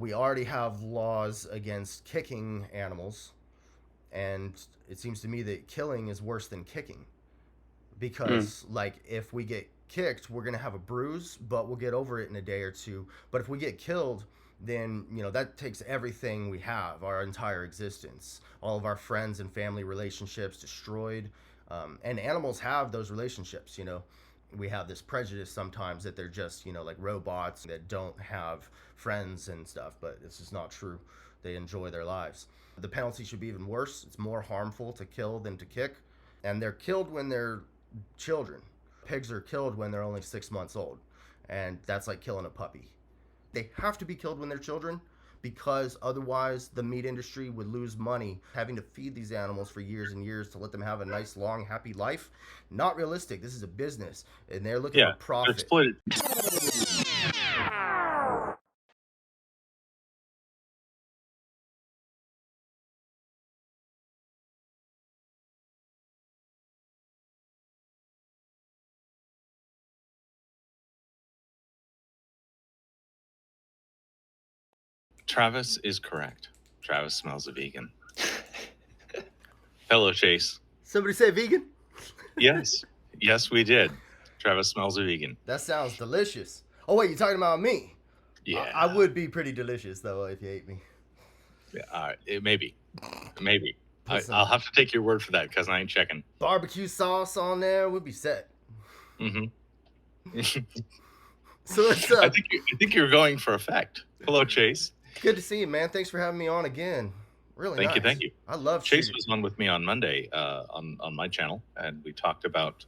We already have laws against kicking animals, and it seems to me that killing is worse than kicking. Mm. Because, like, if we get kicked, we're going to have a bruise, but we'll get over it in a day or two. But if we get killed, then, that takes everything we have, our entire existence, all of our friends and family relationships destroyed. And animals have those relationships. We have this prejudice sometimes that they're just, like robots that don't have friends and stuff, but this is not true. They enjoy their lives. The penalty should be even worse. It's more harmful to kill than to kick. And they're killed when they're children. Pigs are killed when they're only 6 months old, and that's like killing a puppy. They have to be killed when they're children because otherwise the meat industry would lose money having to feed these animals for years and years to let them have a nice, long, happy life. Not realistic. This is a business, and they're looking for profit. Exploited. Travis is correct. Travis smells a vegan. Hello, Chase. Somebody say vegan? Yes. Yes, we did. Travis smells a vegan. That sounds delicious. Oh, wait, you're talking about me? Yeah. I would be pretty delicious, though, if you ate me. Yeah, maybe. I'll have to take your word for that because I ain't checking. Barbecue sauce on there would be set. Mm-hmm. So what's up? I think you're going for effect. Hello, Chase. Good to see you, man. Thanks for having me on again. Really nice. Thank you. I love Chase was on with me on Monday on my channel, and we talked about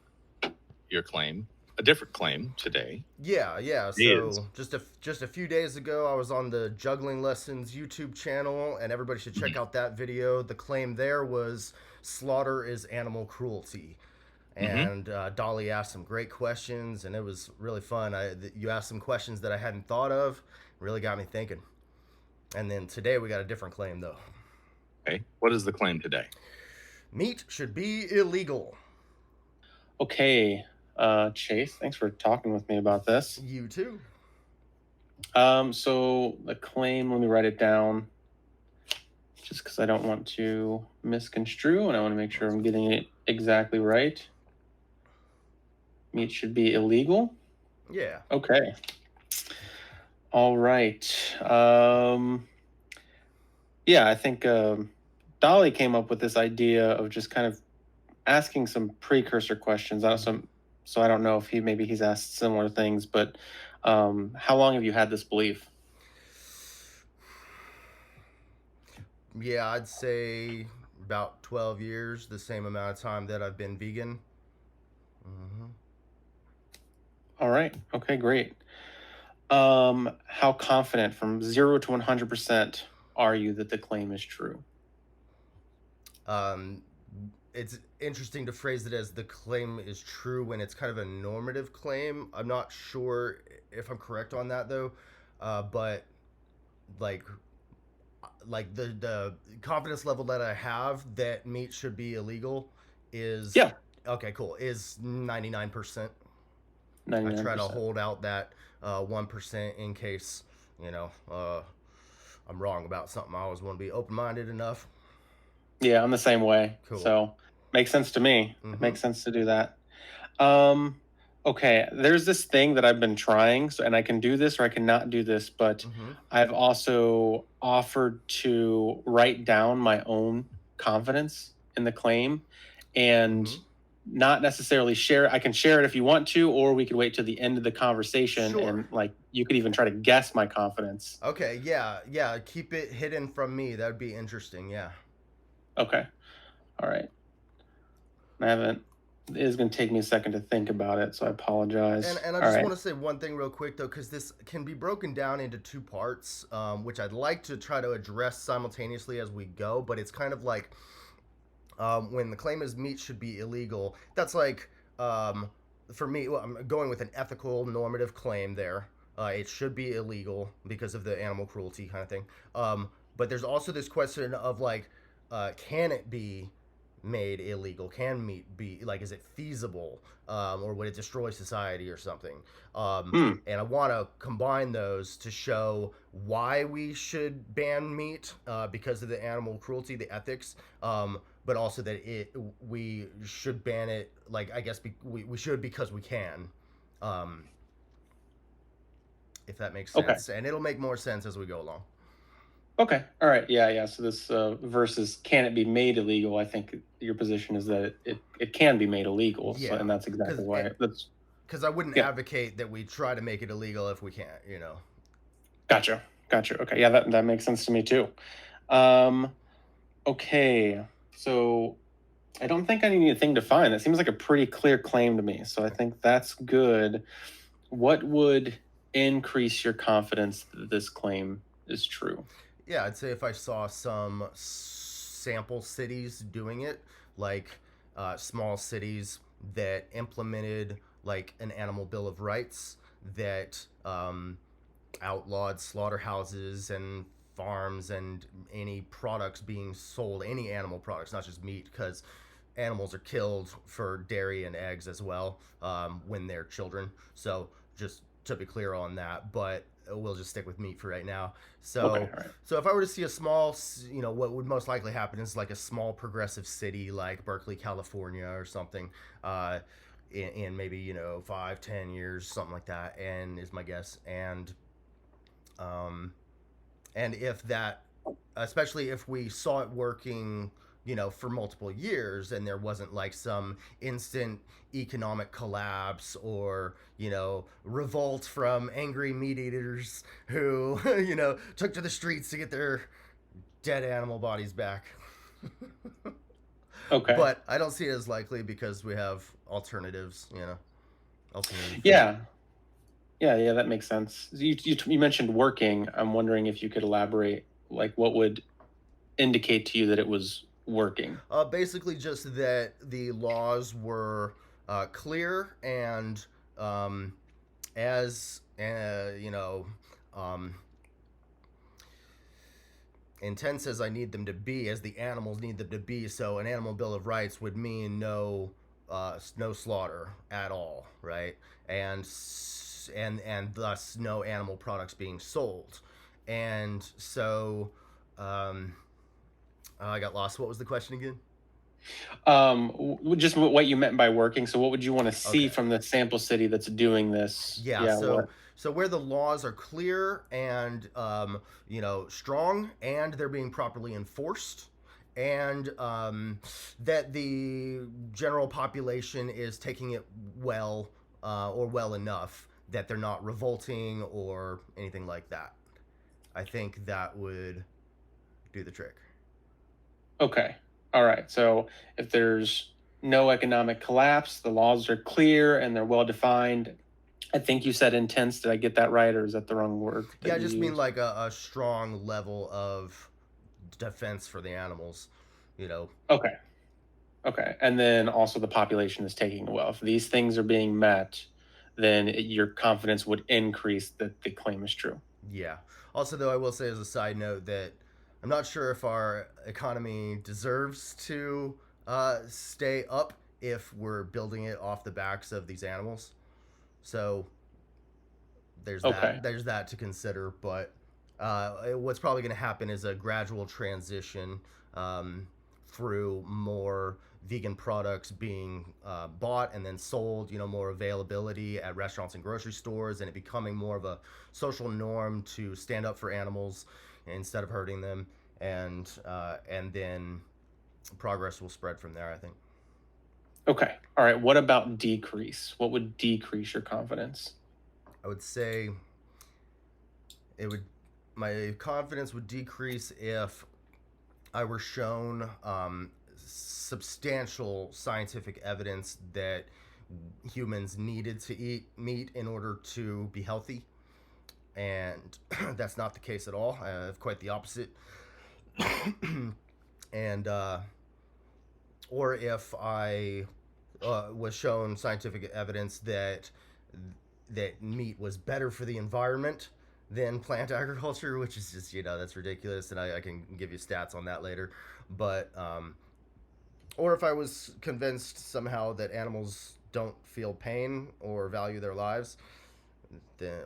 your claim, a different claim today. Yeah. So just a few days ago, I was on the Juggling Lessons YouTube channel, and everybody should check out that video. The claim there was slaughter is animal cruelty. And Dolly asked some great questions, and it was really fun. You asked some questions that I hadn't thought of, really got me thinking. And then today we got a different claim, though. Okay, what is the claim today? Meat should be illegal. Okay, Chase, thanks for talking with me about this. You too. So the claim, let me write it down, just because I don't want to misconstrue, and I want to make sure I'm getting it exactly right. Meat should be illegal? Yeah. Okay. All right. Yeah, I think Dolly came up with this idea of just kind of asking some precursor questions. So I don't know if he's asked similar things, but how long have you had this belief? Yeah, I'd say about 12 years, the same amount of time that I've been vegan. Mm-hmm. All right. Okay, great. How confident from 0 to 100% are you that the claim is true? It's interesting to phrase it as the claim is true when it's kind of a normative claim. I'm not sure if I'm correct on that, though. But like the confidence level that I have that meat should be illegal is... Yeah. Okay, cool. Is 99%. 99%. I try to hold out that 1% in case, I'm wrong about something. I always want to be open-minded enough. Yeah, I'm the same way. Cool. So makes sense to me. Mm-hmm. It makes sense to do that. Okay, there's this thing that I've been trying, and I can do this or I cannot do this, but I've also offered to write down my own confidence in the claim and not necessarily share. I can share it if you want to, or we could wait till the end of the conversation and you could even try to guess my confidence. Okay, yeah. Keep it hidden from me. That would be interesting, yeah. Okay. All right. It is going to take me a second to think about it, so I apologize. And I just want to say one thing real quick, though, because this can be broken down into two parts, which I'd like to try to address simultaneously as we go, but it's kind of like when the claim is meat should be illegal, that's like, for me, I'm going with an ethical normative claim there. It should be illegal because of the animal cruelty kind of thing. But there's also this question of like, can it be made illegal? Can meat be like, is it feasible, or would it destroy society or something? And I want to combine those to show why we should ban meat, because of the animal cruelty, the ethics, but also that we should ban it, like, I guess we should because we can, if that makes Okay. sense. And it'll make more sense as we go along. Okay. All right. Yeah. So this versus can it be made illegal? I think your position is that it can be made illegal. Yeah, and that's exactly why. That's because I wouldn't Yeah. advocate that we try to make it illegal if we can't, Gotcha. Okay. Yeah, that makes sense to me too. Okay. So I don't think I need anything to find. That seems like a pretty clear claim to me. So I think that's good. What would increase your confidence that this claim is true? Yeah, I'd say if I saw some sample cities doing it, like small cities that implemented like an animal bill of rights that outlawed slaughterhouses and farms and any products being sold, any animal products, not just meat, because animals are killed for dairy and eggs as well, when they're children. So just to be clear on that, but we'll just stick with meat for right now. So, Okay, all right. so if I were to see a small, what would most likely happen is like a small progressive city like Berkeley, California, or something, in maybe 5-10 years, something like that, and is my guess. And if that, especially if we saw it working, for multiple years, and there wasn't like some instant economic collapse or, revolt from angry meat eaters who, took to the streets to get their dead animal bodies back. Okay. But I don't see it as likely because we have alternatives, alternative. Yeah, that makes sense. You mentioned working. I'm wondering if you could elaborate, like what would indicate to you that it was working? Basically, just that the laws were clear and, as intense as I need them to be, as the animals need them to be. So an animal bill of rights would mean no slaughter at all, right? And thus no animal products being sold. And so I got lost. What was the question again? Just what you meant by working. So what would you want to see Okay. from the sample city that's doing this? Yeah, what? so where the laws are clear and strong, and they're being properly enforced, and that the general population is taking it well, or well enough that they're not revolting or anything like that. I think that would do the trick. Okay. All right. So if there's no economic collapse, the laws are clear and they're well defined. I think you said intense. Did I get that right, or is that the wrong word? Yeah, I just mean like a strong level of defense for the animals, Okay. Okay. And then also the population is taking it well. If these things are being met, then your confidence would increase that the claim is true. Yeah. Also, though, I will say as a side note that I'm not sure if our economy deserves to stay up if we're building it off the backs of these animals. So there's Okay. that to consider. But what's probably going to happen is a gradual transition through more vegan products being bought and then sold, more availability at restaurants and grocery stores, and it becoming more of a social norm to stand up for animals instead of hurting them, and then progress will spread from there, I think. Okay. All right. What about decrease? What would decrease your confidence? I would say my confidence would decrease if I were shown substantial scientific evidence that humans needed to eat meat in order to be healthy, and that's not the case at all. I have quite the opposite. And or if I was shown scientific evidence that meat was better for the environment than plant agriculture, which is just that's ridiculous, and I can give you stats on that later. But Or if I was convinced somehow that animals don't feel pain or value their lives,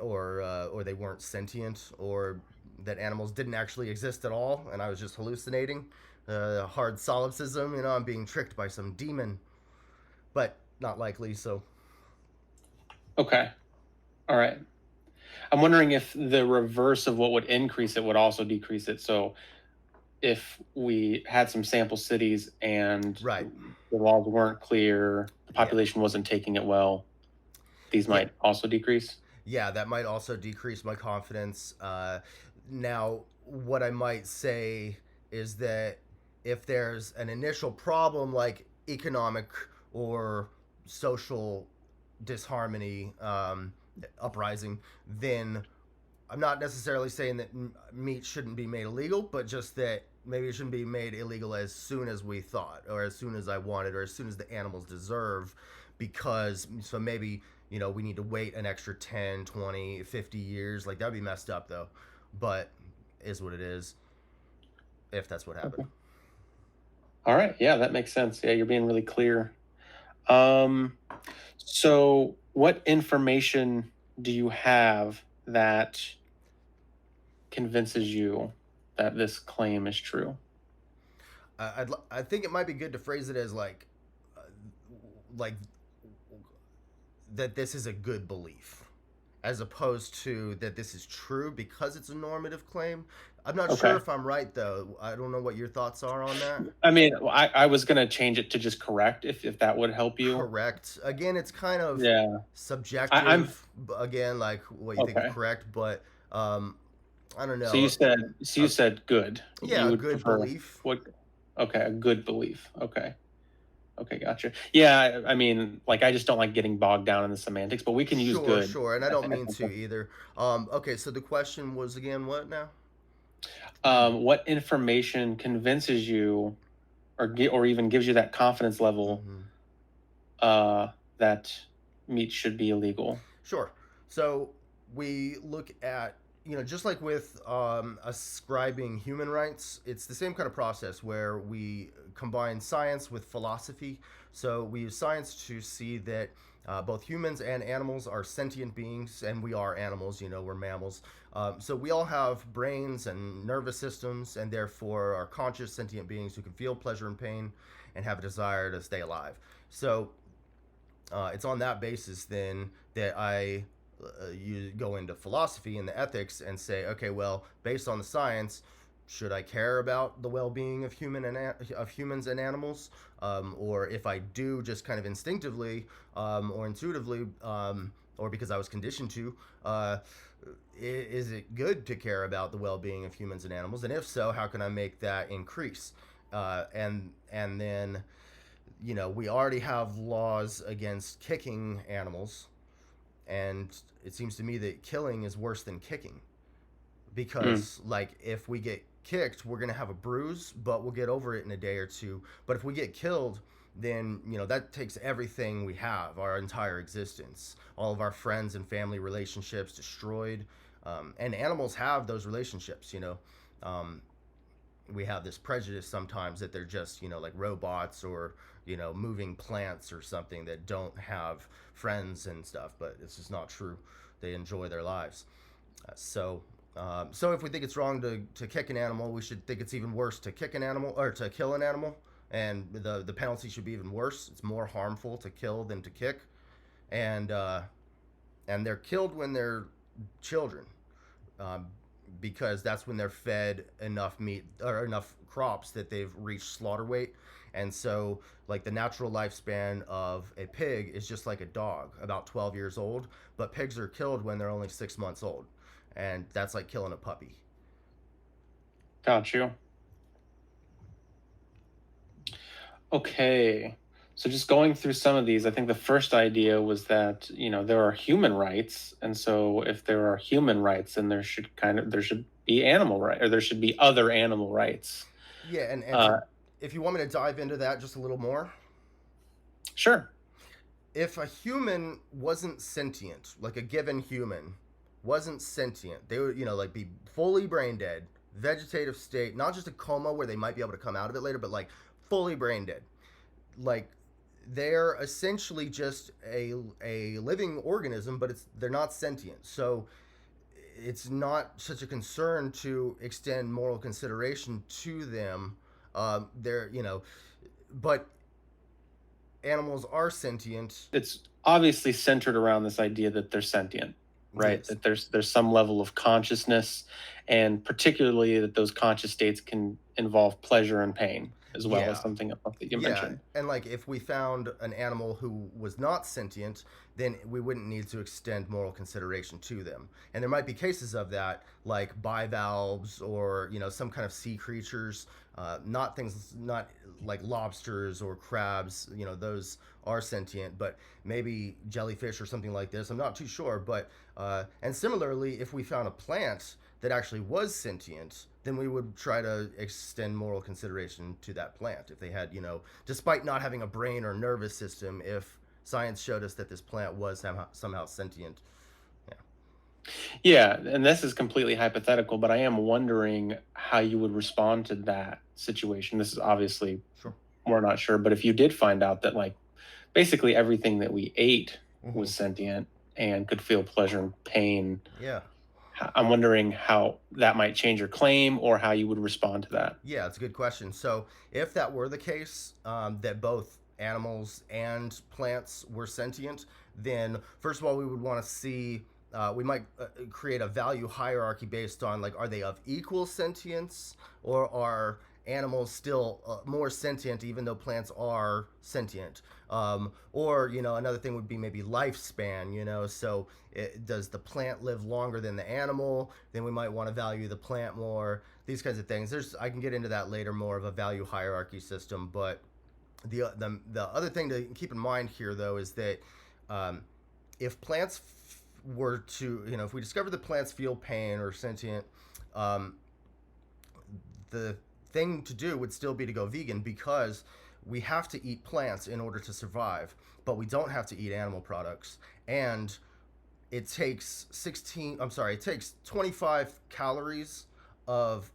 or they weren't sentient, or that animals didn't actually exist at all, and I was just hallucinating. Hard solipsism, I'm being tricked by some demon, but not likely. So, Okay. All right. I'm wondering if the reverse of what would increase it would also decrease it. So if we had some sample cities and right, the laws weren't clear, the population wasn't taking it well, these might also decrease. Yeah, that might also decrease my confidence. Now, what I might say is that if there's an initial problem like economic or social disharmony, uprising, then I'm not necessarily saying that meat shouldn't be made illegal, but just that maybe it shouldn't be made illegal as soon as we thought, or as soon as I wanted, or as soon as the animals deserve, because so maybe we need to wait an extra 10, 20, 50 years. Like, that'd be messed up though, but is what it is, if that's what happened. Okay. All right. Yeah, that makes sense. Yeah, you're being really clear. So what information do you have that convinces you that this claim is true? I think it might be good to phrase it as like that this is a good belief, as opposed to that this is true because it's a normative claim. I'm not Okay. sure if I'm right though. I don't know what your thoughts are on that. I mean, I was going to change it to just correct if that would help you. Correct. Again, it's kind of subjective. I'm Again, like what you think is correct, but I don't know. So you said good. Yeah, You a would good prefer belief. What? Okay, a good belief. Okay, gotcha. Yeah, I mean, like, I just don't like getting bogged down in the semantics, but we can use good. Sure, and I don't mean to either. Okay, so the question was again what now? What information convinces you, or even gives you that confidence level, that meat should be illegal? Sure. So we look at, just like with ascribing human rights, it's the same kind of process where we combine science with philosophy. So we use science to see that both humans and animals are sentient beings, and we are animals, we're mammals. So we all have brains and nervous systems, and therefore are conscious sentient beings who can feel pleasure and pain and have a desire to stay alive. So it's on that basis then that you go into philosophy and the ethics and say, okay, well, based on the science, should I care about the well-being of humans and animals, or if I do, just kind of instinctively or intuitively, or because I was conditioned to, is it good to care about the well-being of humans and animals? And if so, how can I make that increase? And then, we already have laws against kicking animals, and it seems to me that killing is worse than kicking, because like, if we get kicked, we're gonna have a bruise, but we'll get over it in a day or two. But if we get killed, then that takes everything we have, our entire existence, all of our friends and family relationships destroyed. And animals have those relationships. We have this prejudice sometimes that they're just like robots, or moving plants or something that don't have friends and stuff, but it's just not true. They enjoy their lives. So if we think it's wrong to kick an animal, we should think it's even worse to kick an animal, or to kill an animal, and the penalty should be even worse. It's more harmful to kill than to kick, and they're killed when they're children, because that's when they're fed enough meat or enough crops that they've reached slaughter weight. And so, like, the natural lifespan of a pig is just like a dog, about 12 years old, but pigs are killed when they're only 6 months old, and that's like killing a puppy. Got you. Okay, so just going through some of these, I think the first idea was that there are human rights, and so if there are human rights, then there should be animal right, or there should be other animal rights. Yeah, and if you want me to dive into that just a little more. Sure. If a human wasn't sentient, like a given human wasn't sentient, they would like be fully brain dead, vegetative state, not just a coma where they might be able to come out of it later, but like fully brain dead. like they're essentially just a living organism, but they're not sentient. So it's not such a concern to extend moral consideration to them. They're, but animals are sentient. It's obviously centered around this idea that they're sentient, right? Yes. That there's some level of consciousness, and particularly that those conscious states can involve pleasure and pain, as well as Yeah. something else that you Yeah, mentioned. and like if we found an animal who was not sentient, then we wouldn't need to extend moral consideration to them. And there might be cases of that, like bivalves or some kind of sea creatures, not like lobsters or crabs. Those are sentient, but maybe jellyfish or something like this. I'm not too sure, but and similarly, if we found a plant that actually was sentient, then we would try to extend moral consideration to that plant. If they had, despite not having a brain or nervous system, if science showed us that this plant was somehow sentient. Yeah, and this is completely hypothetical, but I am wondering how you would respond to that situation. This is obviously, Sure. we're not sure, but if you did find out that like basically everything that we ate Mm-hmm. was sentient and could feel pleasure and pain, Yeah. I'm wondering how that might change your claim or how you would respond to that. Yeah, it's a good question. So, if that were the case, that both animals and plants were sentient, then first of all, we would want to see, we might create a value hierarchy based on like, are they of equal sentience, or are animals still more sentient even though plants are sentient? Or, another thing would be maybe lifespan, so does the plant live longer than the animal? Then we might want to value the plant more. These kinds of things. I can get into that later, more of a value hierarchy system. But the other thing to keep in mind here, though, is that if plants were to, if we discover that plants feel pain or sentient, the thing to do would still be to go vegan, because we have to eat plants in order to survive, but we don't have to eat animal products. And it takes 25 calories of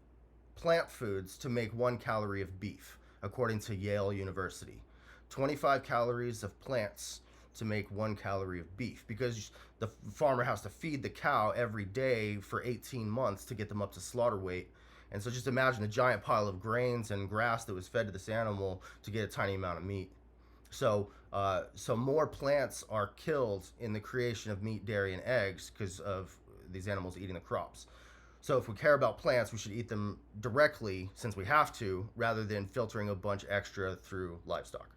plant foods to make 1 calorie of beef, according to Yale University. 25 calories of plants to make 1 calorie of beef, because the farmer has to feed the cow every day for 18 months to get them up to slaughter weight. And so just imagine a giant pile of grains and grass that was fed to this animal to get a tiny amount of meat. So more plants are killed in the creation of meat, dairy, and eggs because of these animals eating the crops. So if we care about plants, we should eat them directly, since we have to, rather than filtering a bunch extra through livestock.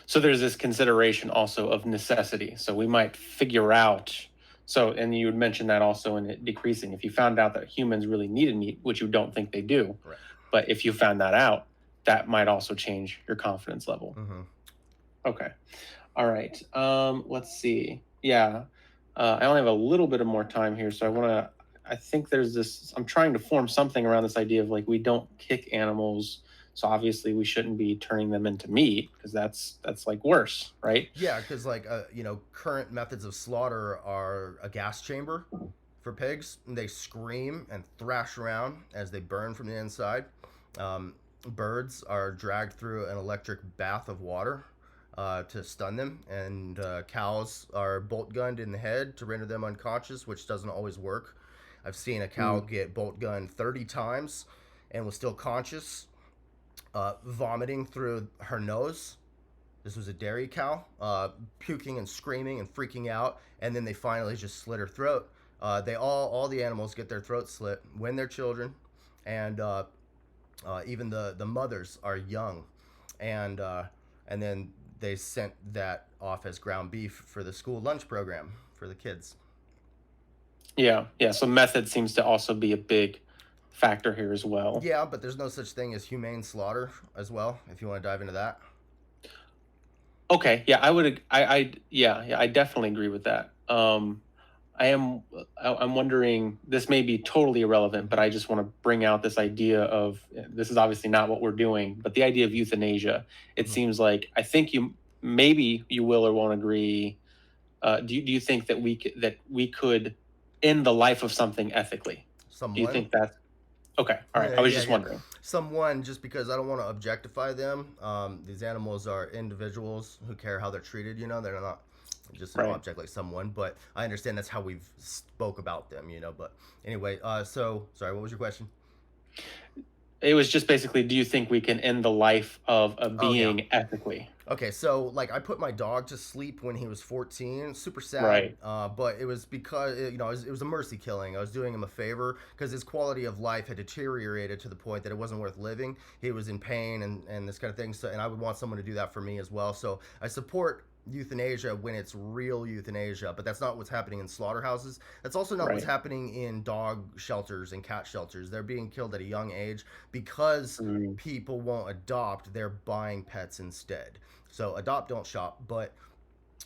So there's this consideration also of necessity. So we might figure out, and you would mention that also in it decreasing. If you found out that humans really needed meat, which you don't think they do, right, but if you found that out, that might also change your confidence level. Mm-hmm. Okay. All right. Let's see. Yeah. I only have a little bit of more time here. So I think there's this, I'm trying to form something around this idea of like, we don't kick animals. So obviously we shouldn't be turning them into meat, because that's like worse, right? Yeah, because like current methods of slaughter are a gas chamber for pigs, and they scream and thrash around as they burn from the inside. Birds are dragged through an electric bath of water to stun them, and cows are bolt gunned in the head to render them unconscious, which doesn't always work. I've seen a cow get bolt gunned 30 times and was still conscious, vomiting through her nose. This was a dairy cow, puking and screaming and freaking out, and then they finally just slit her throat. All the animals get their throats slit when they're children, and even the mothers are young, and then they sent that off as ground beef for the school lunch program for the kids. Yeah. So method seems to also be a big factor here as well. Yeah, but there's no such thing as humane slaughter as well, if you want to dive into that. Okay. Yeah, I would. I definitely agree with that. I'm wondering, this may be totally irrelevant, but I just want to bring out this idea of, this is obviously not what we're doing, but the idea of euthanasia. It seems like, I think maybe you will or won't agree. Do you think that we could end the life of something ethically? Someone? Do you think that? Okay. All right. I was just wondering. Someone, just because I don't want to objectify them. These animals are individuals who care how they're treated. They're not just an object like someone. But I understand that's how we've spoke about them. But anyway, so sorry, what was your question? It was just basically, do you think we can end the life of a being ethically? Okay, so like I put my dog to sleep when he was 14. Super sad. Right. But it was because it was a mercy killing. I was doing him a favor because his quality of life had deteriorated to the point that it wasn't worth living. He was in pain and this kind of thing. So, and I would want someone to do that for me as well. So I support euthanasia when it's real euthanasia, but that's not what's happening in slaughterhouses. That's also not what's happening in dog shelters and cat shelters. They're being killed at a young age because people won't adopt. They're buying pets instead. So adopt, don't shop. But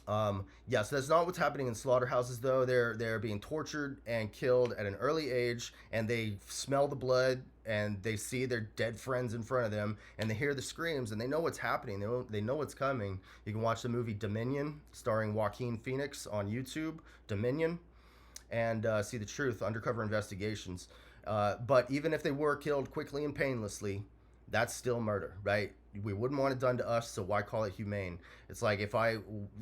so that's not what's happening in slaughterhouses, though. They're being tortured and killed at an early age, and they smell the blood and they see their dead friends in front of them, and they hear the screams, and they know what's happening. They know what's coming. You can watch the movie Dominion, starring Joaquin Phoenix, on YouTube, Dominion, and see the truth, undercover investigations. But even if they were killed quickly and painlessly, that's still murder, right? We wouldn't want it done to us, so why call it humane? It's like if I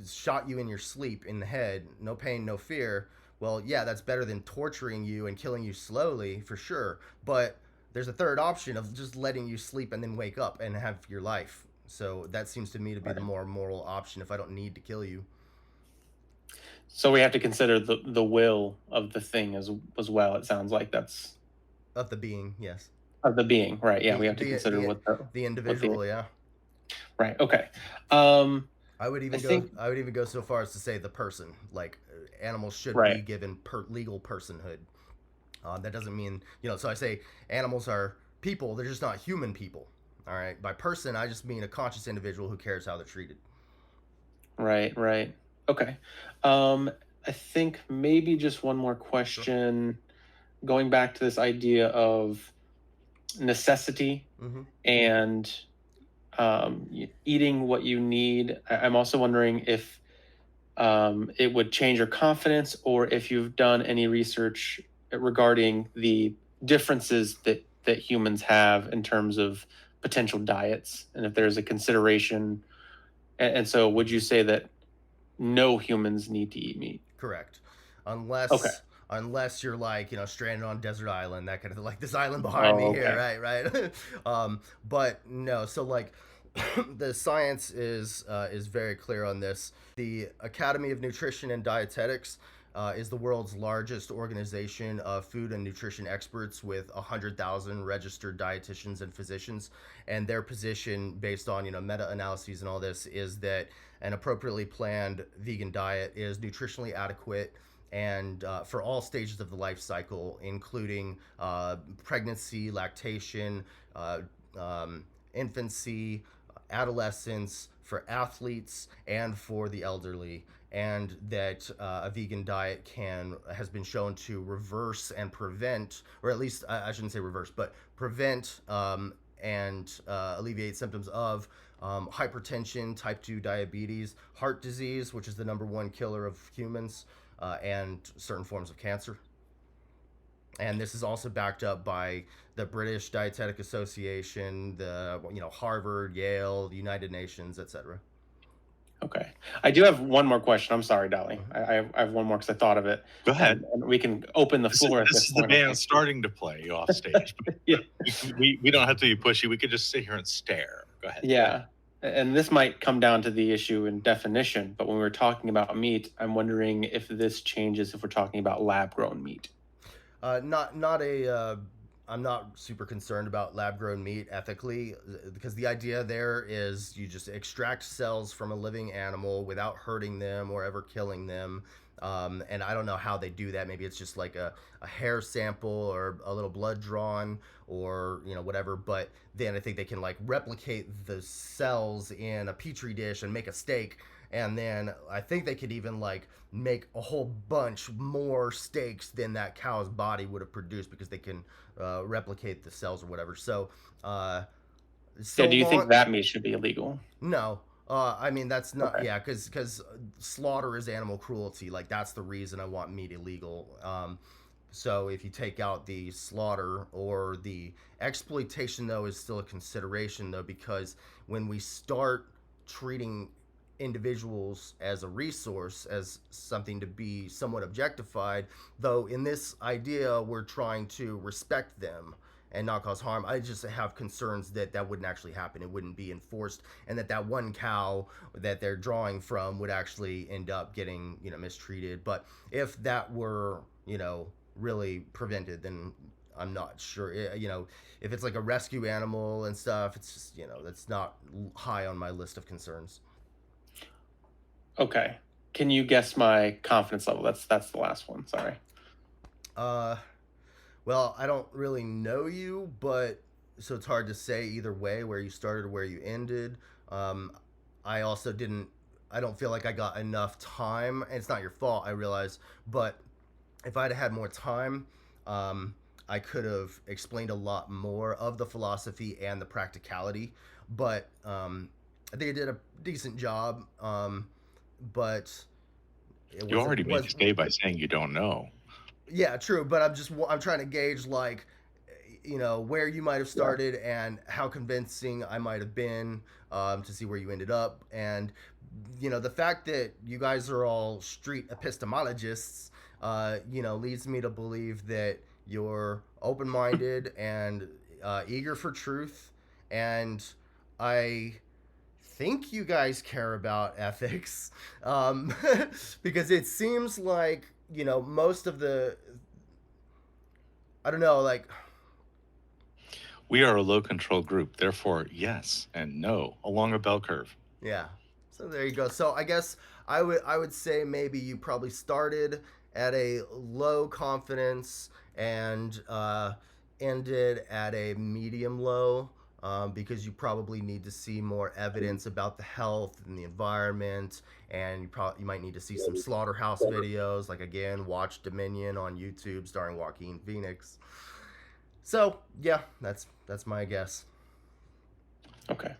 shot you in your sleep in the head, no pain, no fear. Well, yeah, that's better than torturing you and killing you slowly, for sure. But there's a third option of just letting you sleep and then wake up and have your life. So that seems to me to be the more moral option if I don't need to kill you. So we have to consider the will of the thing as well. It sounds like that's of the being, yes. Of the being, right? Yeah, we have to consider the individual, yeah. Right. Okay. I would even go so far as to say the person. Like animals should be given legal personhood. That doesn't mean So I say animals are people. They're just not human people. All right. By person, I just mean a conscious individual who cares how they're treated. Right. Right. Okay. I think maybe just one more question, going back to this idea of necessity and eating what you need. I'm also wondering if it would change your confidence, or if you've done any research regarding the differences that humans have in terms of potential diets, and if there's a consideration. And so would you say that no humans need to eat meat? Correct. Unless you're like, stranded on a desert island, that kind of like this island behind me here, right? But no, so like the science is very clear on this. The Academy of Nutrition and Dietetics is the world's largest organization of food and nutrition experts with 100,000 registered dietitians and physicians. And their position, based on meta-analyses and all this, is that an appropriately planned vegan diet is nutritionally adequate and for all stages of the life cycle, including pregnancy, lactation, infancy, adolescence, for athletes, and for the elderly. And that a vegan diet has been shown to reverse and prevent, or at least I shouldn't say reverse, but prevent and alleviate symptoms of hypertension, type 2 diabetes, heart disease, which is the #1 killer of humans, and certain forms of cancer. And this is also backed up by the British Dietetic Association, the Harvard, Yale, the United Nations, etc. Okay. I do have one more question. I'm sorry, Dolly. I have one more because I thought of it. Go ahead. And we can open the floor at this is point. The band starting to play off stage. we don't have to be pushy. We could just sit here and stare. Go ahead. Yeah. And this might come down to the issue in definition, but when we're talking about meat, I'm wondering if this changes if we're talking about lab-grown meat. I'm not super concerned about lab-grown meat ethically, because the idea there is you just extract cells from a living animal without hurting them or ever killing them. And I don't know how they do that. Maybe it's just like a hair sample or a little blood drawn or whatever. But then I think they can like replicate the cells in a petri dish and make a steak. And then I think they could even like make a whole bunch more steaks than that cow's body would have produced, because they can replicate the cells or whatever. So, do you think that meat should be illegal? No. I mean, that's not, because slaughter is animal cruelty. Like, that's the reason I want meat illegal. So if you take out the slaughter or the exploitation, though, is still a consideration, though, because when we start treating individuals as a resource, as something to be somewhat objectified, though in this idea we're trying to respect them and not cause harm, I just have concerns that that wouldn't actually happen. It wouldn't be enforced, and that one cow that they're drawing from would actually end up getting, mistreated. But if that were, really prevented, then I'm not sure. If it's like a rescue animal and stuff, it's just, that's not high on my list of concerns. Okay. Can you guess my confidence level? That's the last one. Sorry. Well, I don't really know you, but so it's hard to say either way where you started or where you ended. I also I don't feel like I got enough time, and it's not your fault, I realize, but if I'd had more time, I could have explained a lot more of the philosophy and the practicality, but I think I did a decent job, but you already made your stay by saying you don't know. Yeah, true, but I'm trying to gauge, like, where you might have started and how convincing I might have been, to see where you ended up. And the fact that you guys are all street epistemologists, leads me to believe that you're open-minded and eager for truth, and I think you guys care about ethics, because it seems like, most of I don't know, like, we are a low control group, therefore yes and no along a bell curve. Yeah. So there you go. So I guess I would say maybe you probably started at a low confidence and ended at a medium low, because you probably need to see more evidence about the health and the environment, and you might need to see some slaughterhouse videos, like, again, watch Dominion on YouTube starring Joaquin Phoenix. So yeah, that's my guess. Okay.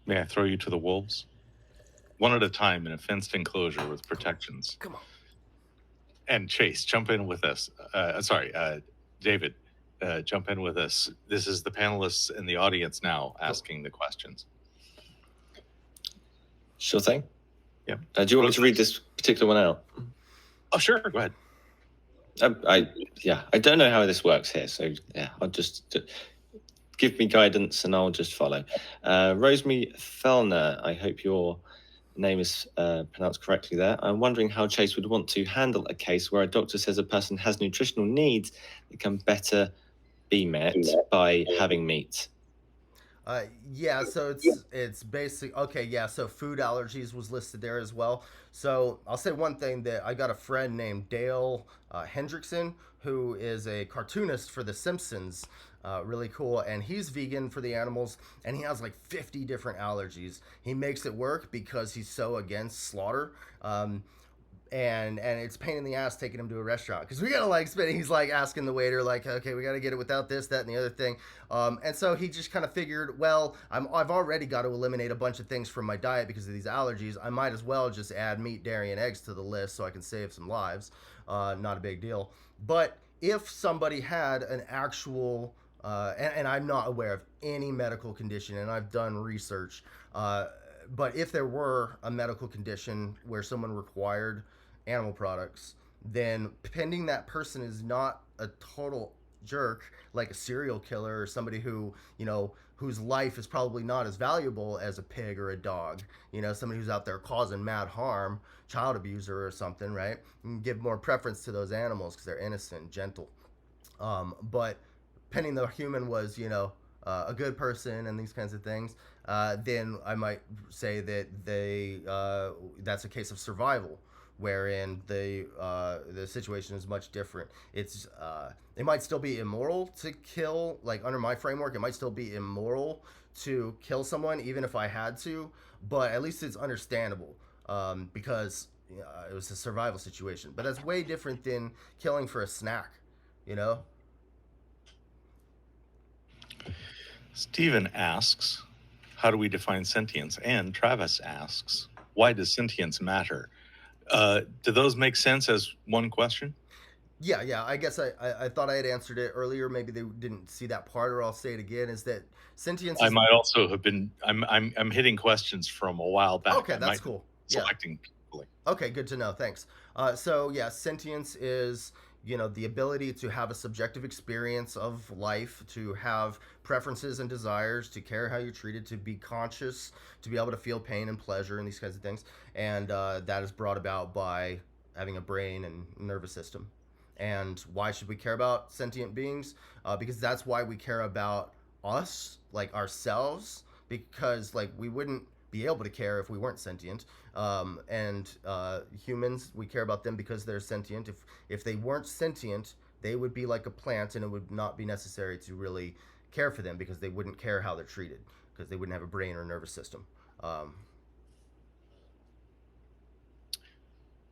May I throw you to the wolves? One at a time in a fenced enclosure with protections. Come on. And Chase, jump in with us. David, jump in with us. This is the panelists in the audience now asking the questions. Sure thing. Yeah. Do you want me to read this particular one out? Oh, sure. Go ahead. I don't know how this works here, so yeah, I'll just give me guidance and I'll just follow. Rosemary Fellner, I hope your name is pronounced correctly there. I'm wondering how Chase would want to handle a case where a doctor says a person has nutritional needs that can better be met by having meat. Yeah, so it's basic. Okay, yeah, so food allergies was listed there as well. So I'll say one thing, that I got a friend named Dale Hendrickson, who is a cartoonist for The Simpsons. Really cool, and he's vegan for the animals, and he has like 50 different allergies. He makes it work because he's so against slaughter. And it's a pain in the ass taking him to a restaurant, because we gotta like spend. He's like asking the waiter, like, okay, we gotta get it without this, that, and the other thing. And so he just kind of figured, well, I've already got to eliminate a bunch of things from my diet because of these allergies. I might as well just add meat, dairy, and eggs to the list so I can save some lives. Not a big deal. But if somebody had an actual and I'm not aware of any medical condition, and I've done research, but if there were a medical condition where someone required animal products, then pending that person is not a total jerk, like a serial killer or somebody who, whose life is probably not as valuable as a pig or a dog, somebody who's out there causing mad harm, child abuser or something, right? You can give more preference to those animals because they're innocent and gentle. But pending the human was, a good person and these kinds of things, then I might say that that's a case of survival, wherein the situation is much different. It might still be immoral to kill, like under my framework, it might still be immoral to kill someone even if I had to, but at least it's understandable, because it was a survival situation. But that's way different than killing for a snack, Stephen asks, how do we define sentience? And Travis asks, why does sentience matter? Do those make sense as one question? Yeah. I guess I thought I had answered it earlier. Maybe they didn't see that part, or I'll say it again. Is that sentience? I might also have been. I'm hitting questions from a while back. Okay, that's cool. Yeah. Selecting people. Okay, good to know. Thanks. So yeah, sentience is the ability to have a subjective experience of life, to have preferences and desires, to care how you're treated, to be conscious, to be able to feel pain and pleasure and these kinds of things, and that is brought about by having a brain and nervous system. And why should we care about sentient beings? Because that's why we care about us, like ourselves, because like we wouldn't be able to care if we weren't sentient. And humans, we care about them because they're sentient. If they weren't sentient, they would be like a plant, and it would not be necessary to really care for them because they wouldn't care how they're treated because they wouldn't have a brain or a nervous system.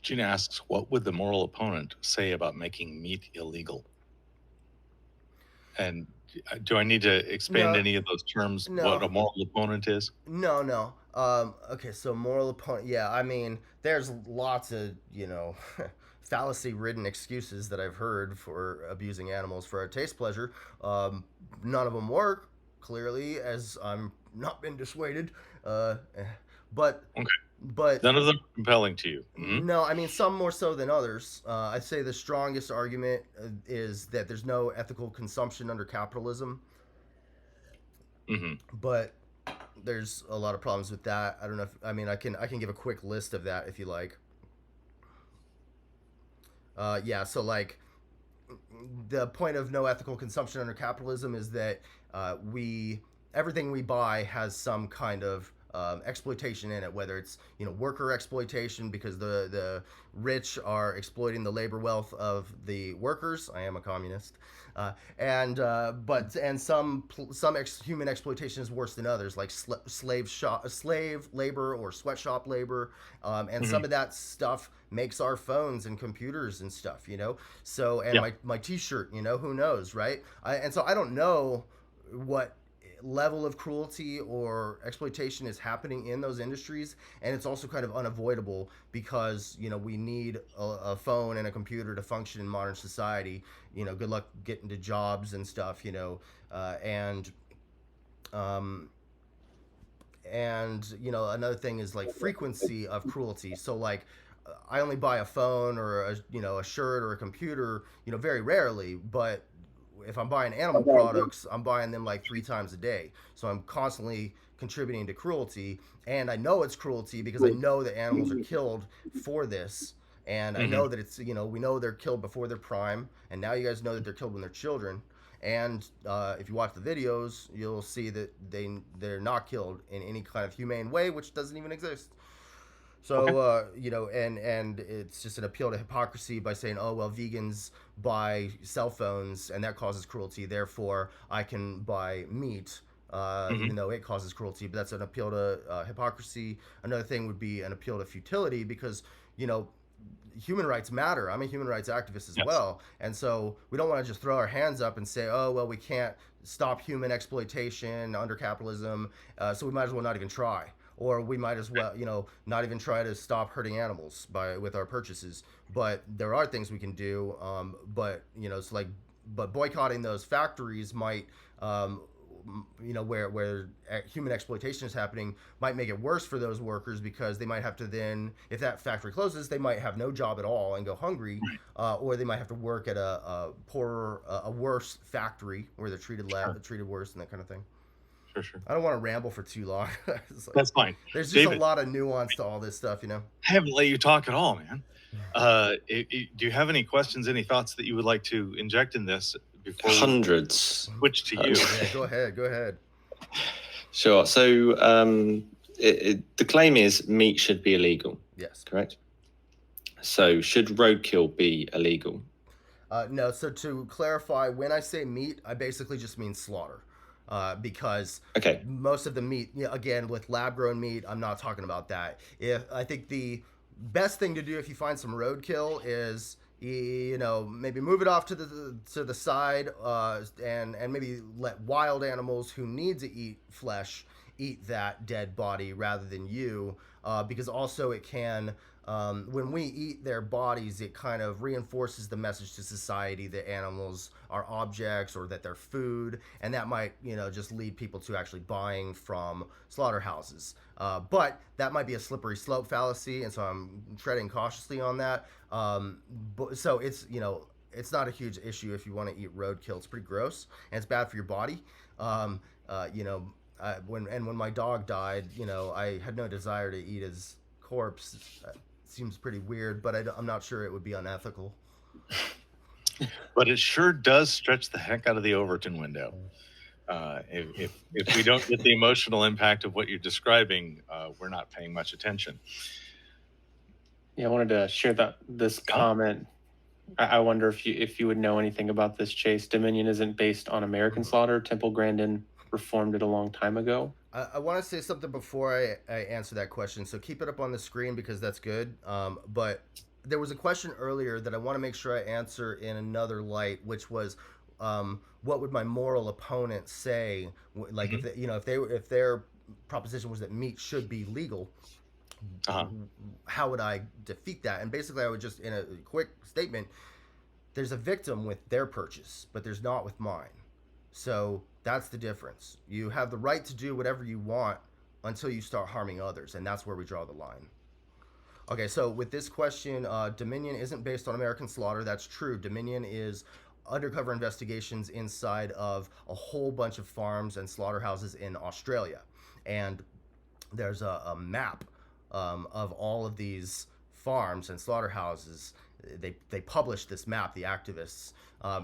Gina asks, what would the moral opponent say about making meat illegal? And do I need to expand any of those terms? No. What a moral opponent is? No. Okay, so moral opponent. Yeah, I mean, there's lots of fallacy-ridden excuses that I've heard for abusing animals for our taste pleasure. None of them work, clearly, as I'm not been dissuaded. But okay. But none of them are compelling to you. Mm-hmm. No, I mean some more so than others. I'd say the strongest argument is that there's no ethical consumption under capitalism. Mm-hmm. But there's a lot of problems with that. I don't know if I can give a quick list of that if you like. Yeah, so like the point of no ethical consumption under capitalism is that everything we buy has some kind of exploitation in it, whether it's worker exploitation because the rich are exploiting the labor wealth of the workers. I am a communist, and some human exploitation is worse than others, like slave labor or sweatshop labor, and mm-hmm. some of that stuff makes our phones and computers and stuff, So my T-shirt, who knows, right? So I don't know what level of cruelty or exploitation is happening in those industries, and it's also kind of unavoidable because we need a phone and a computer to function in modern society. Good luck getting to jobs and stuff, and another thing is like frequency of cruelty. So like I only buy a phone or a shirt or a computer very rarely, but if I'm buying animal products, I'm buying them like 3 times a day. So I'm constantly contributing to cruelty, and I know it's cruelty because I know that animals are killed for this, and I know that it's we know they're killed before their prime, and now you guys know that they're killed when they're children. And if you watch the videos, you'll see that they're not killed in any kind of humane way, which doesn't even exist. So, okay. And it's just an appeal to hypocrisy by saying, oh, well, vegans buy cell phones and that causes cruelty. Therefore, I can buy meat, even though it causes cruelty. But that's an appeal to hypocrisy. Another thing would be an appeal to futility because, human rights matter. I'm a human rights activist as well. And so we don't want to just throw our hands up and say, oh, well, we can't stop human exploitation under capitalism. So we might as well not even try. Or we might as well, not even try to stop hurting animals with our purchases. But there are things we can do. But boycotting those factories might, where human exploitation is happening, might make it worse for those workers because they might have to then, if that factory closes, they might have no job at all and go hungry, or they might have to work at a worse factory where they're treated worse and that kind of thing. Sure. I don't want to ramble for too long. That's fine. There's just David, a lot of nuance to all this stuff, I haven't let you talk at all, man. Do you have any questions, any thoughts that you would like to inject in this before Hundreds. Switch to you? Yeah, go ahead. Sure. So the claim is meat should be illegal. Yes. Correct? So should roadkill be illegal? No. So to clarify, when I say meat, I basically just mean slaughter. Because most of the meat, again, with lab-grown meat, I'm not talking about that. I think the best thing to do if you find some roadkill is, maybe move it off to the side, and maybe let wild animals who need to eat flesh eat that dead body rather than you. because also it can, when we eat their bodies, it kind of reinforces the message to society that animals are objects or that they're food, and that might, just lead people to actually buying from slaughterhouses. But that might be a slippery slope fallacy, and so I'm treading cautiously on that. So it's not a huge issue if you want to eat roadkill. It's pretty gross and it's bad for your body. When my dog died, I had no desire to eat his corpse. Seems pretty weird, but I'm not sure it would be unethical. But it sure does stretch the heck out of the Overton window. If we don't get the emotional impact of what you're describing, we're not paying much attention. Yeah, I wanted to share this comment. I wonder if you would know anything about this, Chase. Dominion isn't based on American slaughter. Temple Grandin reformed it a long time ago. I want to say something before I answer that question, so keep it up on the screen because that's good. But there was a question earlier that I want to make sure I answer in another light, which was, what would my moral opponent say? Like, if their proposition was that meat should be legal, how would I defeat that? And basically, I would just, in a quick statement, there's a victim with their purchase, but there's not with mine. So that's the difference. You have the right to do whatever you want until you start harming others, and that's where we draw the line. Okay, so with this question, Dominion isn't based on American slaughter. That's true. Dominion is undercover investigations inside of a whole bunch of farms and slaughterhouses in Australia. And there's a map of all of these farms and slaughterhouses. They published this map, the activists,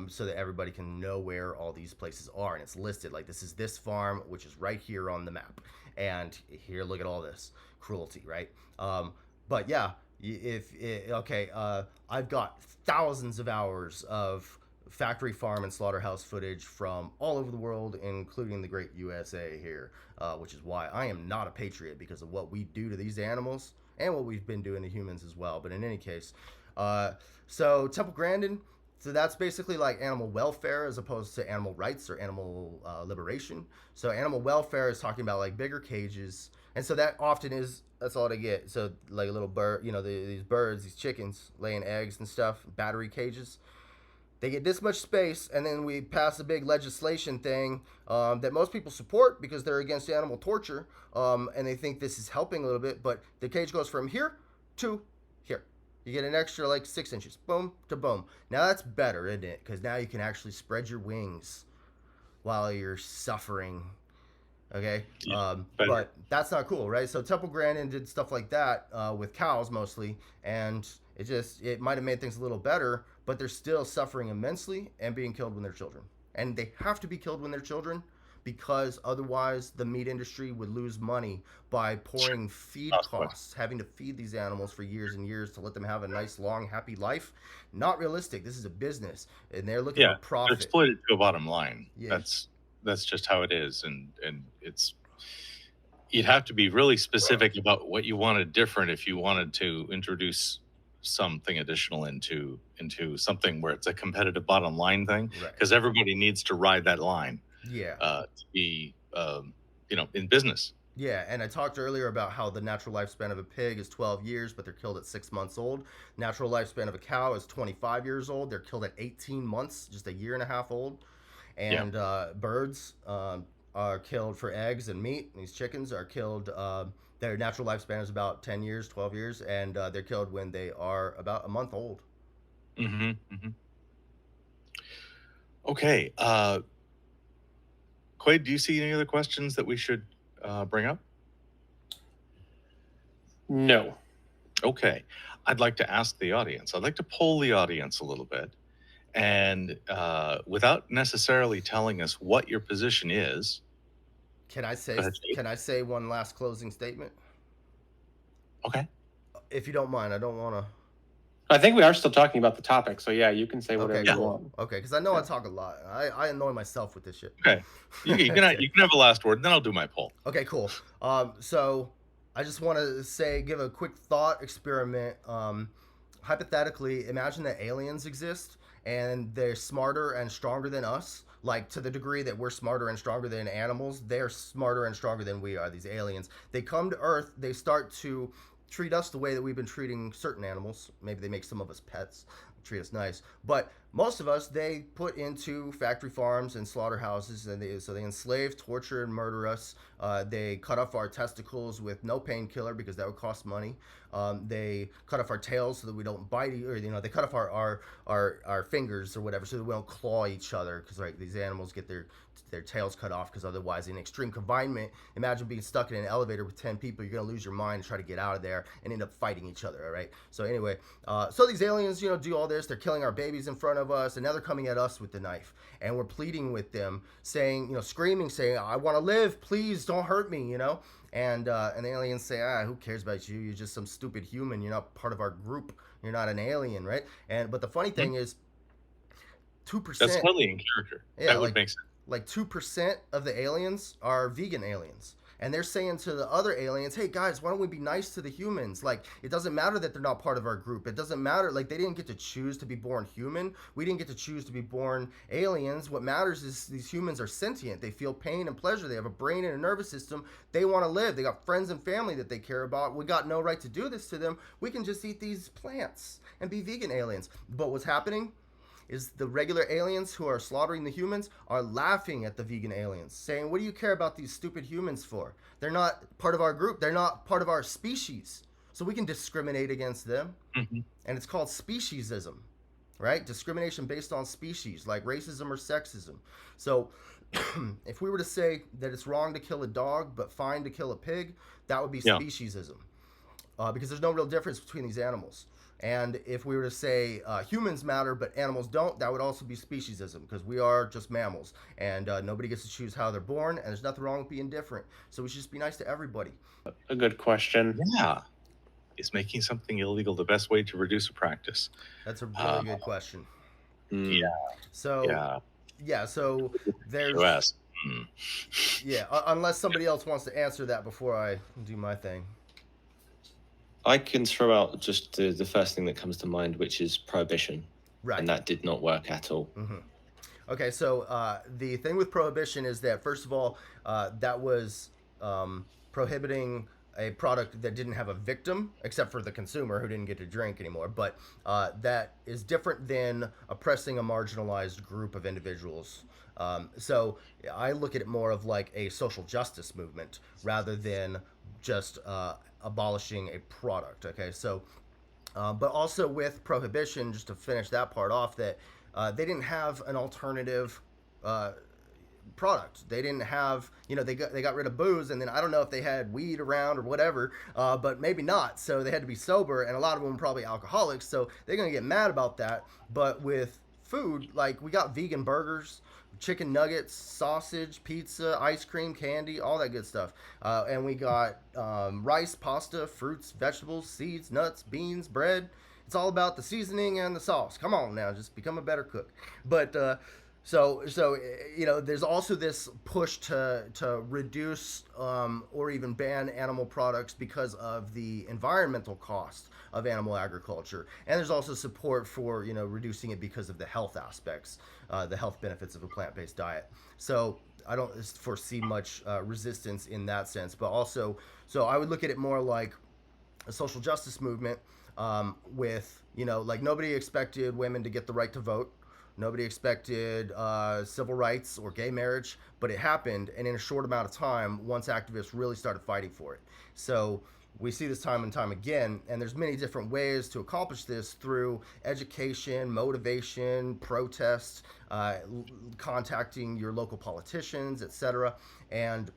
so that everybody can know where all these places are, and it's listed like this is this farm, which is right here on the map, and here, look at all this cruelty, right? But yeah, I've got thousands of hours of factory farm and slaughterhouse footage from all over the world, including the great USA here, which is why I am not a patriot, because of what we do to these animals and what we've been doing to humans as well. But in any case, so Temple Grandin, so that's basically like animal welfare as opposed to animal rights or animal liberation. So animal welfare is talking about like bigger cages, and so that often is, that's all they get. So like a little bird, these birds, these chickens laying eggs and stuff, battery cages. They get this much space, and then we pass a big legislation thing that most people support because they're against animal torture, and they think this is helping a little bit, but the cage goes from here to here. You get an extra like 6 inches, boom to boom. Now that's better, isn't it? Because now you can actually spread your wings while you're suffering. Okay, but that's not cool, right? So Temple Grandin did stuff like that with cows mostly, and it might have made things a little better, but they're still suffering immensely and being killed when they're children. And they have to be killed when they're children because otherwise the meat industry would lose money by pouring feed costs, having to feed these animals for years and years to let them have a nice, long, happy life. Not realistic. This is a business, and they're looking for profit. They're exploited to a bottom line. Yeah. That's just how it is, and it's, you'd have to be really specific about what you wanted different if you wanted to introduce something additional into something where it's a competitive bottom line thing, because everybody needs to ride that line to be in business. Yeah, and I talked earlier about how the natural lifespan of a pig is 12 years, but they're killed at 6 months old. Natural lifespan of a cow is 25 years old. They're killed at 18 months, just a year and a half old. And birds are killed for eggs and meat. These chickens are killed, their natural lifespan is about 10 years, 12 years, and they're killed when they are about a month old. Okay. Quayd, do you see any other questions that we should bring up? No. Okay. I'd like to ask the audience. I'd like to poll the audience a little bit. And without necessarily telling us what your position is, can I say one last closing statement? Okay. If you don't mind, I don't want to. I think we are still talking about the topic, so yeah, you can say whatever you want. Okay, because I know I talk a lot. I annoy myself with this shit. Okay, you can have a last word, and then I'll do my poll. Okay, cool. So I just want to give a quick thought experiment. Hypothetically, imagine that aliens exist and they're smarter and stronger than us, like to the degree that we're smarter and stronger than animals, they're smarter and stronger than we are. These aliens, they come to Earth, they start to treat us the way that we've been treating certain animals. Maybe they make some of us pets, treat us nice, but most of us they put into factory farms and slaughterhouses, and they enslave, torture, and murder us. They cut off our testicles with no painkiller because that would cost money. They cut off our tails so that we don't bite, or they cut off our fingers or whatever so that we don't claw each other, because like these animals get their tails cut off, because otherwise in extreme confinement, imagine being stuck in an elevator with 10 people, you're gonna lose your mind and try to get out of there and end up fighting each other. All right, so anyway, so these aliens do all this, they're killing our babies in front of us, and now they're coming at us with the knife, and we're pleading with them, saying, screaming, saying, I want to live, please don't hurt me, and the aliens say, who cares about you, you're just some stupid human, you're not part of our group, you're not an alien, right? But the funny thing is 2%, that's totally in character. Yeah, that would make sense. Like 2% of the aliens are vegan aliens, and they're saying to the other aliens, hey guys, why don't we be nice to the humans? Like, it doesn't matter that they're not part of our group, it doesn't matter, like they didn't get to choose to be born human, we didn't get to choose to be born aliens. What matters is these humans are sentient, they feel pain and pleasure, they have a brain and a nervous system, they want to live, they got friends and family that they care about. We got no right to do this to them. We can just eat these plants and be vegan aliens. But what's happening is the regular aliens who are slaughtering the humans are laughing at the vegan aliens, saying, what do you care about these stupid humans for? They're not part of our group. They're not part of our species. So we can discriminate against them. Mm-hmm. And it's called speciesism, right? Discrimination based on species, like racism or sexism. So if we were to say that it's wrong to kill a dog, but fine to kill a pig, that would be speciesism. Because there's no real difference between these animals. And if we were to say humans matter but animals don't, that would also be speciesism, because we are just mammals, and nobody gets to choose how they're born, and there's nothing wrong with being different. So we should just be nice to everybody. A good question. Yeah. Is making something illegal the best way to reduce a practice? That's a really good question. Yeah. So so there's US. Unless somebody else wants to answer that before I do my thing. I can throw out just the first thing that comes to mind, which is prohibition. Right. And that did not work at all. Mm-hmm. Okay, so the thing with prohibition is that, first of all, that was prohibiting a product that didn't have a victim, except for the consumer who didn't get to drink anymore. But that is different than oppressing a marginalized group of individuals. So I look at it more of like a social justice movement rather than just abolishing a product. Okay, so but also with prohibition, just to finish that part off, that they didn't have an alternative product. They didn't have, they got rid of booze, and then I don't know if they had weed around or whatever, but maybe not. So they had to be sober, and a lot of them were probably alcoholics, so they're gonna get mad about that. But with food, like we got vegan burgers, chicken nuggets, sausage, pizza, ice cream, candy, all that good stuff. And we got rice, pasta, fruits, vegetables, seeds, nuts, beans, bread. It's all about the seasoning and the sauce. Come on now, just become a better cook. But so there's also this push to reduce or even ban animal products because of the environmental cost of animal agriculture, and there's also support for reducing it because of the health aspects, the health benefits of a plant-based diet. So I don't foresee much resistance in that sense, but also, so I would look at it more like a social justice movement with like nobody expected women to get the right to vote. Nobody expected civil rights or gay marriage, but it happened, and in a short amount of time, once activists really started fighting for it. So we see this time and time again, and there's many different ways to accomplish this through education, motivation, protest, contacting your local politicians, etc. And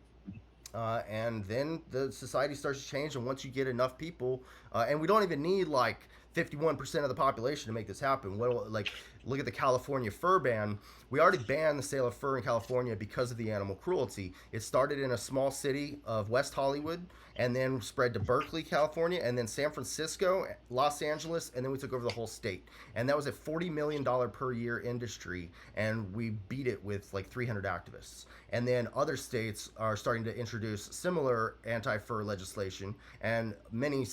then the society starts to change, and once you get enough people, and we don't even need like 51% of the population to make this happen. Well, like, look at the California fur ban. We already banned the sale of fur in California because of the animal cruelty. It started in a small city of West Hollywood, and then spread to Berkeley, California, and then San Francisco, Los Angeles, and then we took over the whole state. And that was a $40 million per year industry, and we beat it with like 300 activists. And then other states are starting to introduce similar anti-fur legislation, and many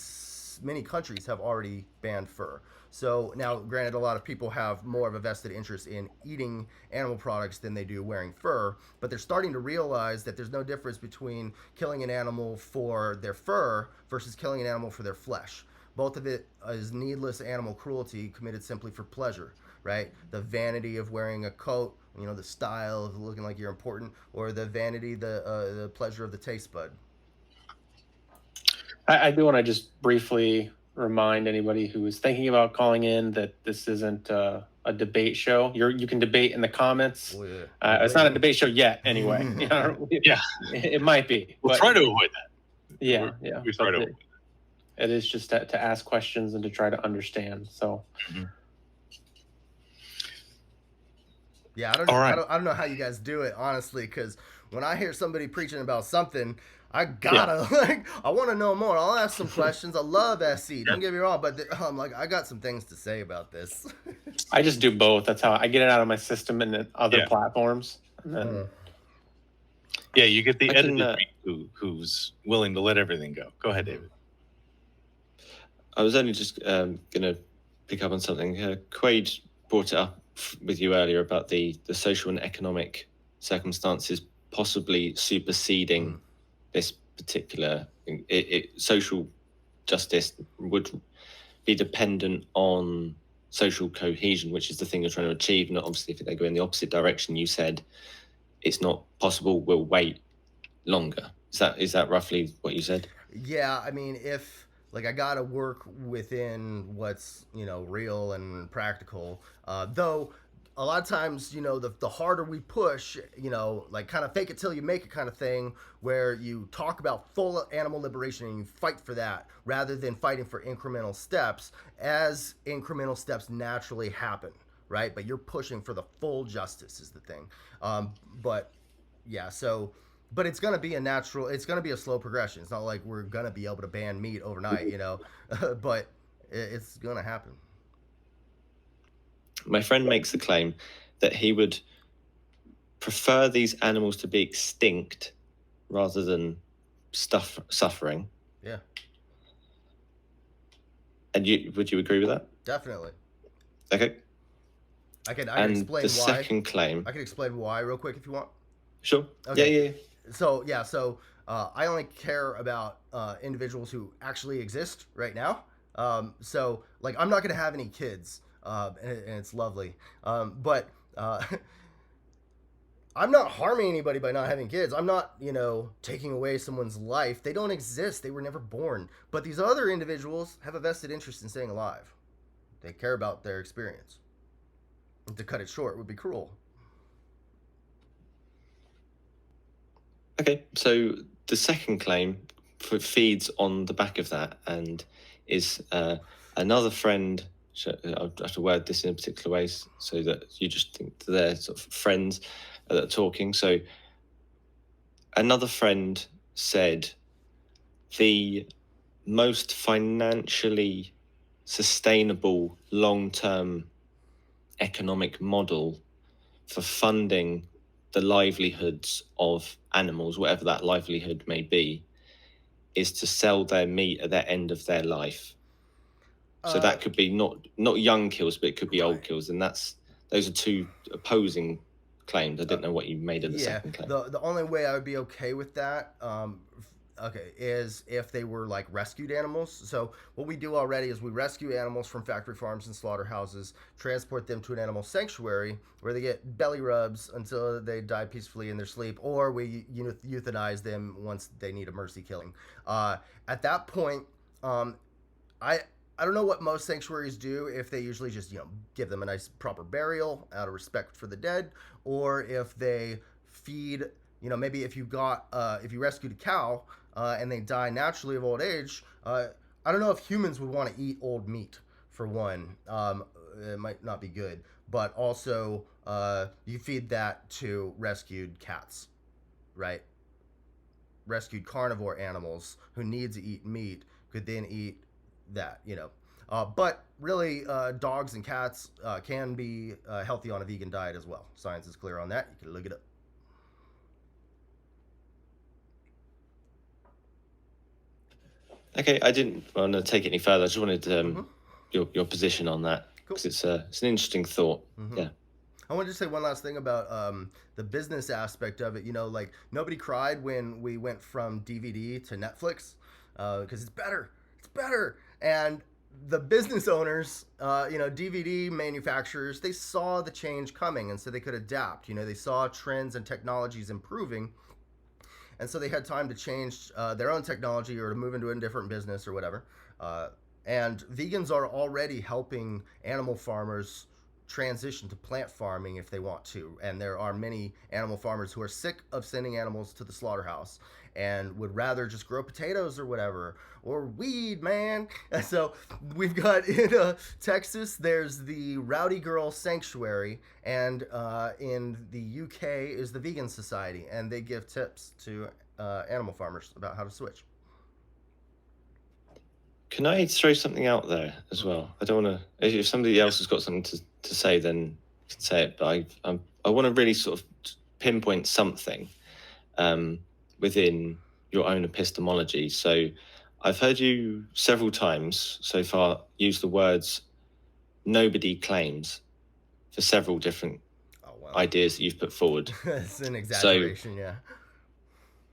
many countries have already banned fur. So now, granted, a lot of people have more of a vested interest in eating animal products than they do wearing fur, but they're starting to realize that there's no difference between killing an animal for their fur versus killing an animal for their flesh. Both of it is needless animal cruelty committed simply for pleasure, right? The vanity of wearing a coat, the style of looking like you're important, or the vanity, the pleasure of the taste bud. I do want to just briefly remind anybody who is thinking about calling in that this isn't a debate show. You can debate in the comments. Oh, yeah. It's not a debate show yet, anyway. Yeah, it might be. We'll try to avoid that. Yeah. We try to. It is just to ask questions and to try to understand. So. Mm-hmm. Yeah, I don't know how you guys do it, honestly, because when I hear somebody preaching about something, I gotta I want to know more. I'll ask some questions. I love SC. Don't get me wrong, but I'm like, I got some things to say about this. I just do both. That's how I get it out of my system and other platforms. And then, yeah, you get the editor who's willing to let everything go. Go ahead, David. I was only just going to pick up on something. Quayd brought it up with you earlier about the social and economic circumstances possibly superseding this particular social justice would be dependent on social cohesion, which is the thing you're trying to achieve. And obviously, if they go in the opposite direction, you said it's not possible. We'll wait longer. Is that roughly what you said? Yeah, I mean, if I gotta work within what's real and practical, though. A lot of times, the harder we push, kind of fake it till you make it kind of thing, where you talk about full animal liberation and you fight for that rather than fighting for incremental steps, as incremental steps naturally happen, right? But you're pushing for the full justice is the thing. But it's going to be it's going to be a slow progression. It's not like we're going to be able to ban meat overnight, but it's going to happen. My friend makes the claim that he would prefer these animals to be extinct rather than suffering. Yeah. And would you agree with that? Definitely. Okay. I can explain why. The second claim. I can explain why real quick if you want. Sure. Okay. Yeah. So I only care about individuals who actually exist right now. I'm not gonna have any kids. And it's lovely. But I'm not harming anybody by not having kids. I'm not, taking away someone's life. They don't exist. They were never born. But these other individuals have a vested interest in staying alive. They care about their experience. And to cut it short would be cruel. Okay, so the second claim feeds on the back of that and is another friend. I'll have to word this in a particular way so that you just think they're sort of friends that are talking. So another friend said the most financially sustainable long-term economic model for funding the livelihoods of animals, whatever that livelihood may be, is to sell their meat at the end of their life. So that could be not young kills, but it could be old kills, and those are two opposing claims. I didn't know what you made of the second claim. The only way I would be okay with that, is if they were like rescued animals. So what we do already is we rescue animals from factory farms and slaughterhouses, transport them to an animal sanctuary where they get belly rubs until they die peacefully in their sleep, or we euthanize them once they need a mercy killing. At that point, I don't know what most sanctuaries do, if they usually just, give them a nice proper burial out of respect for the dead, or if they feed, maybe if you rescued a cow and they die naturally of old age, I don't know if humans would want to eat old meat, for one. It might not be good, but also you feed that to rescued cats, right? Rescued carnivore animals who need to eat meat could then eat that, but really dogs and cats can be healthy on a vegan diet as well. Science is clear on that. You can look it up. Okay, I didn't want to take it any further. I just wanted your position on that, Cool. because it's an interesting thought. Yeah. I wanted to say one last thing about the business aspect of it. You know, like, nobody cried when we went from DVD to Netflix because it's better. It's better. And the business owners, you know, DVD manufacturers, they saw the change coming, and so they could adapt. You know, they saw trends and technologies improving, and so they had time to change their own technology or to move into a different business or whatever. And vegans are already helping animal farmers transition to plant farming if they want to. And there are many animal farmers who are sick of sending animals to the slaughterhouse and would rather just grow potatoes or whatever, or weed, man. And so we've got in Texas, there's the Rowdy Girl Sanctuary, and in the UK is the Vegan Society, and they give tips to animal farmers about how to switch. Can I throw something out there as well? I don't want to. If somebody else has got something to say, then you can say it. But I want to really sort of pinpoint something within your own epistemology. So I've heard you several times so far use the words "nobody claims" for several different ideas that you've put forward. It's an exaggeration, yeah.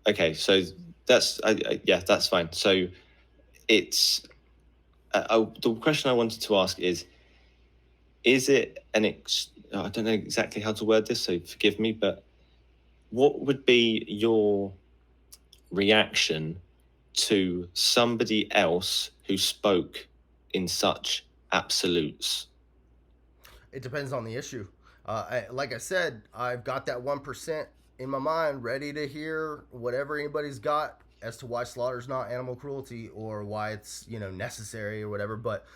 Okay, so that's that's fine. So it's the question I wanted to ask is it I don't know exactly how to word this, so forgive me, but what would be your reaction to somebody else who spoke in such absolutes? It depends on the issue. Like I said, I've got that 1% in my mind ready to hear whatever anybody's got as to why slaughter is not animal cruelty or why it's, you know, necessary or whatever. But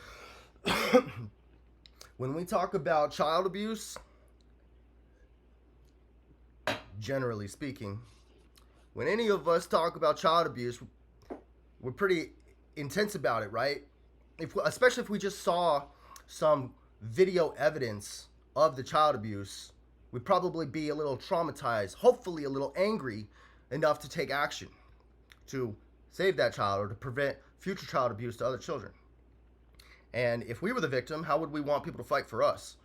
when we talk about child abuse, generally speaking, when any of us talk about child abuse, we're pretty intense about it, right? Especially if we just saw some video evidence of the child abuse, we'd probably be a little traumatized, hopefully a little angry enough to take action to save that child or to prevent future child abuse to other children. And if we were the victim, how would we want people to fight for us?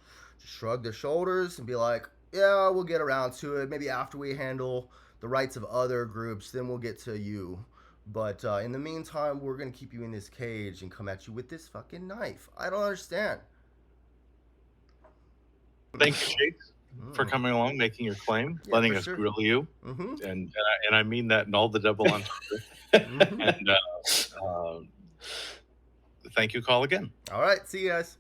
Just shrug their shoulders and be like, yeah, we'll get around to it. Maybe after we handle the rights of other groups, then we'll get to you. But in the meantime, we're going to keep you in this cage and come at you with this fucking knife. I don't understand. Thank you, Chase, for coming along, making your claim, letting us grill you. And I mean that in all the double entendre. And thank you. Call again. All right. See you guys.